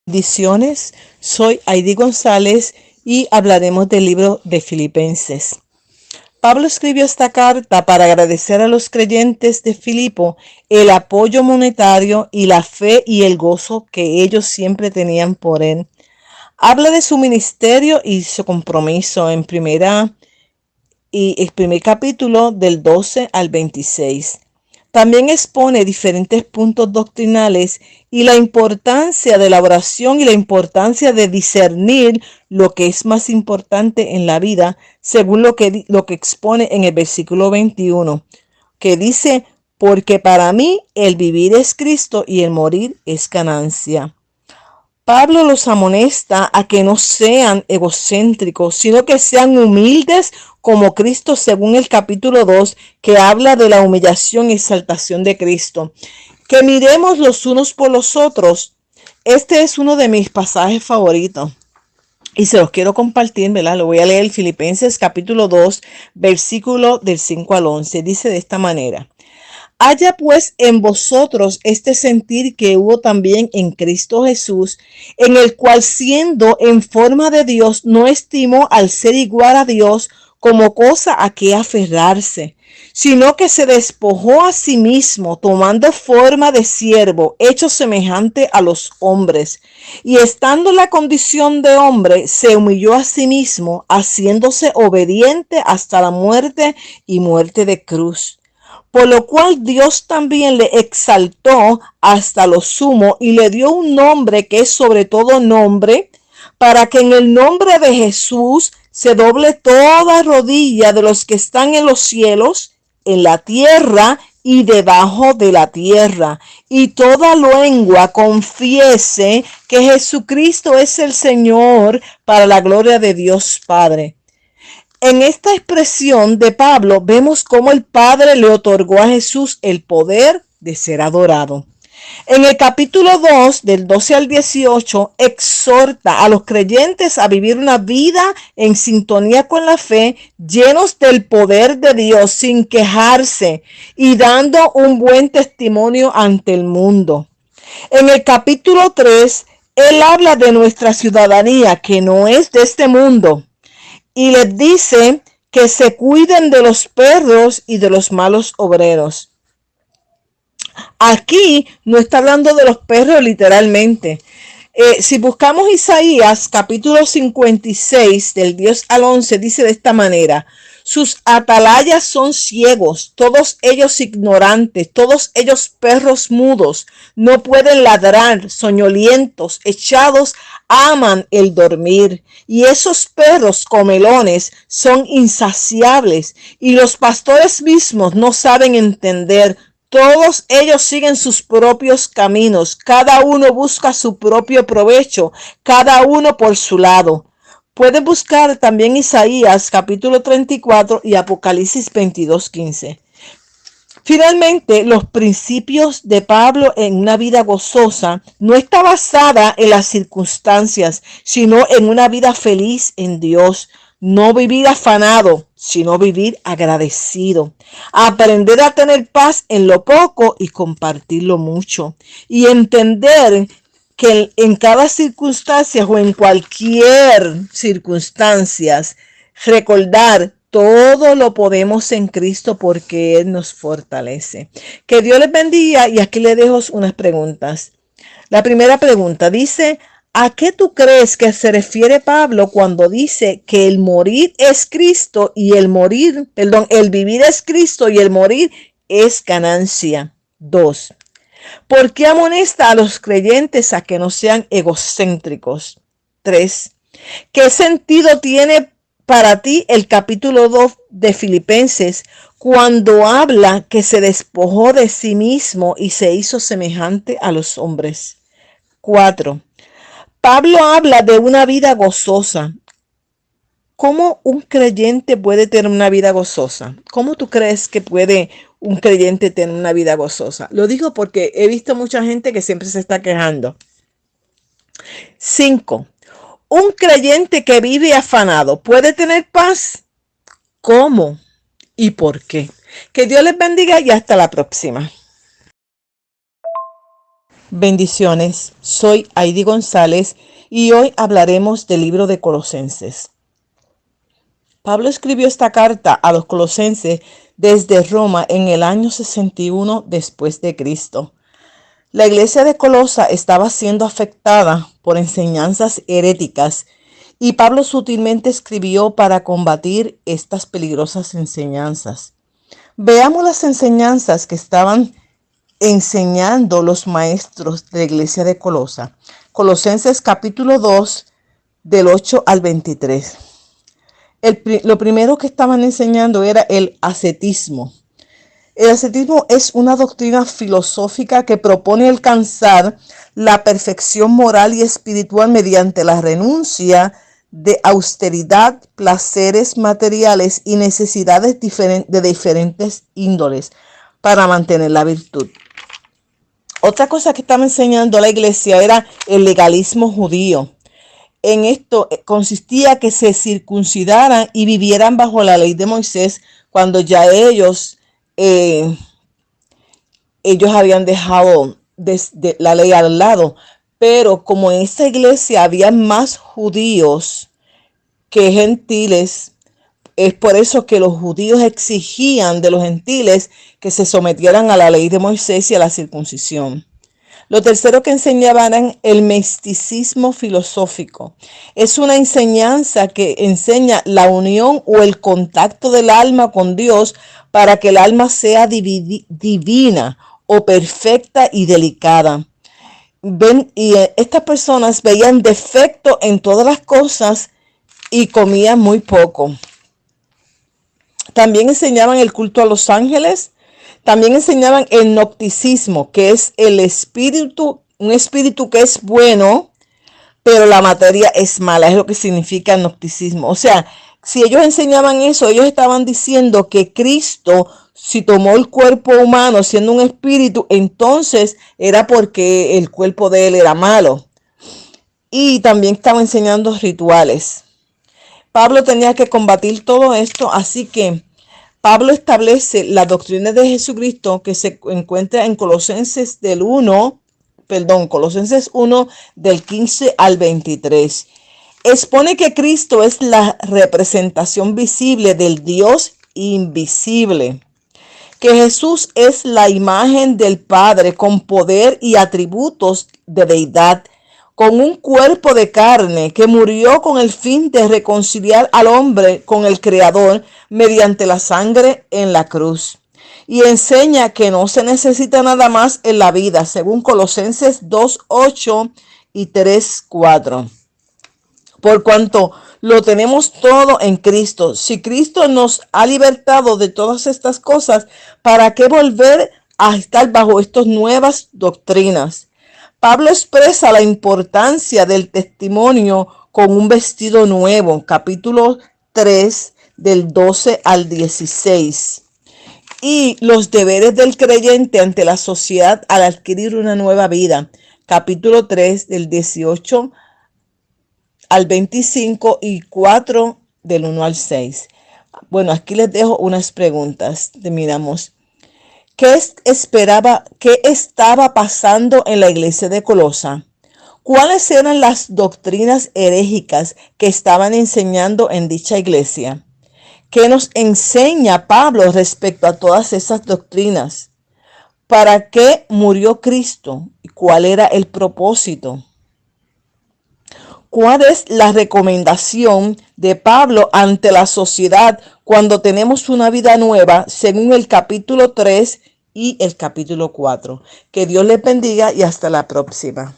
Bendiciones, soy Heidi González y hablaremos del libro de Filipenses. Pablo escribió esta carta para agradecer a los creyentes de Filipo el apoyo monetario y la fe y el gozo que ellos siempre tenían por él. Habla de su ministerio y su compromiso en el primer capítulo del 12 al 26. También expone diferentes puntos doctrinales y la importancia de la oración y la importancia de discernir lo que es más importante en la vida, según lo que expone en el versículo 21, que dice, porque para mí el vivir es Cristo y el morir es ganancia. Pablo los amonesta a que no sean egocéntricos, sino que sean humildes como Cristo, según el capítulo 2, que habla de la humillación y exaltación de Cristo. Que miremos los unos por los otros. Este es uno de mis pasajes favoritos y se los quiero compartir, ¿verdad? Lo voy a leer, Filipenses capítulo 2, versículo del 5 al 11. Dice de esta manera. Haya pues en vosotros este sentir que hubo también en Cristo Jesús, en el cual siendo en forma de Dios, no estimó al ser igual a Dios como cosa a que aferrarse, sino que se despojó a sí mismo, tomando forma de siervo, hecho semejante a los hombres, y estando en la condición de hombre, se humilló a sí mismo, haciéndose obediente hasta la muerte y muerte de cruz. Por lo cual Dios también le exaltó hasta lo sumo y le dio un nombre que es sobre todo nombre, para que en el nombre de Jesús se doble toda rodilla de los que están en los cielos, en la tierra y debajo de la tierra, y toda lengua confiese que Jesucristo es el Señor, para la gloria de Dios Padre. En esta expresión de Pablo vemos cómo el Padre le otorgó a Jesús el poder de ser adorado. En el capítulo 2, del 12 al 18, exhorta a los creyentes a vivir una vida en sintonía con la fe, llenos del poder de Dios, sin quejarse y dando un buen testimonio ante el mundo. En el capítulo 3, él habla de nuestra ciudadanía, que no es de este mundo, y les dice que se cuiden de los perros y de los malos obreros. Aquí no está hablando de los perros literalmente. Si buscamos Isaías capítulo 56 del 10 al 11, dice de esta manera: sus atalayas son ciegos, todos ellos ignorantes, todos ellos perros mudos, no pueden ladrar, soñolientos, echados, aman el dormir. Y esos perros comelones son insaciables, y los pastores mismos no saben entender. Todos ellos siguen sus propios caminos, cada uno busca su propio provecho, cada uno por su lado. Puedes buscar también Isaías capítulo 34 y Apocalipsis 22:15. Finalmente, los principios de Pablo en una vida gozosa no está basada en las circunstancias, sino en una vida feliz en Dios. No vivir afanado, sino vivir agradecido. Aprender a tener paz en lo poco y compartirlo mucho. Y entender que en cada circunstancia o en cualquier circunstancia, recordar todo lo podemos en Cristo porque Él nos fortalece. Que Dios les bendiga, y aquí les dejo unas preguntas. La primera pregunta dice: ¿a qué tú crees que se refiere Pablo cuando dice que el morir es Cristo y el vivir es Cristo y el morir es ganancia? 2. ¿Por qué amonesta a los creyentes a que no sean egocéntricos? 3. ¿Qué sentido tiene para ti el capítulo 2 de Filipenses cuando habla que se despojó de sí mismo y se hizo semejante a los hombres? 4. Pablo habla de una vida gozosa. ¿Cómo un creyente puede tener una vida gozosa? ¿Cómo tú crees que puede un creyente tener una vida gozosa? Lo digo porque he visto mucha gente que siempre se está quejando. 5. ¿Un creyente que vive afanado puede tener paz? ¿Cómo y por qué? Que Dios les bendiga y hasta la próxima. Bendiciones, soy Heidi González y hoy hablaremos del libro de Colosenses. Pablo escribió esta carta a los colosenses desde Roma en el año 61 después de Cristo. La iglesia de Colosa estaba siendo afectada por enseñanzas heréticas y Pablo sutilmente escribió para combatir estas peligrosas enseñanzas. Veamos las enseñanzas que estaban enseñando los maestros de la iglesia de Colosa. Colosenses capítulo 2 del 8 al 23. Lo primero que estaban enseñando era el ascetismo. El ascetismo es una doctrina filosófica que propone alcanzar la perfección moral y espiritual mediante la renuncia de austeridad, placeres materiales y necesidades de diferentes índoles para mantener la virtud. Otra cosa que estaba enseñando la iglesia era el legalismo judío. En esto consistía que se circuncidaran y vivieran bajo la ley de Moisés cuando ya ellos habían dejado la ley al lado. Pero como en esta iglesia había más judíos que gentiles, es por eso que los judíos exigían de los gentiles que se sometieran a la ley de Moisés y a la circuncisión. Lo tercero que enseñaban era el misticismo filosófico. Es una enseñanza que enseña la unión o el contacto del alma con Dios para que el alma sea divina o perfecta y delicada. Estas personas veían defecto en todas las cosas y comían muy poco. También enseñaban el culto a los ángeles. También enseñaban el gnosticismo, que es el espíritu, un espíritu que es bueno, pero la materia es mala. Es lo que significa gnosticismo. O sea, si ellos enseñaban eso, ellos estaban diciendo que Cristo, si tomó el cuerpo humano siendo un espíritu, entonces era porque el cuerpo de él era malo. Y también estaban enseñando rituales. Pablo tenía que combatir todo esto, así que Pablo establece la doctrina de Jesucristo que se encuentra en Colosenses 1 del 15 al 23. Expone que Cristo es la representación visible del Dios invisible, que Jesús es la imagen del Padre con poder y atributos de deidad, con un cuerpo de carne que murió con el fin de reconciliar al hombre con el Creador mediante la sangre en la cruz. Y enseña que no se necesita nada más en la vida, según Colosenses 2:8 y 3:4. Por cuanto lo tenemos todo en Cristo. Si Cristo nos ha libertado de todas estas cosas, ¿para qué volver a estar bajo estas nuevas doctrinas? Pablo expresa la importancia del testimonio con un vestido nuevo, capítulo 3 del 12 al 16. Y los deberes del creyente ante la sociedad al adquirir una nueva vida, capítulo 3 del 18 al 25 y 4 del 1 al 6. Bueno, aquí les dejo unas preguntas. Miramos. ¿Qué estaba pasando en la iglesia de Colosa? ¿Cuáles eran las doctrinas herejicas que estaban enseñando en dicha iglesia? ¿Qué nos enseña Pablo respecto a todas esas doctrinas? ¿Para qué murió Cristo? ¿Y cuál era el propósito? ¿Cuál es la recomendación de Pablo ante la sociedad cuando tenemos una vida nueva, según el capítulo 3 y el capítulo 4? Que Dios les bendiga y hasta la próxima.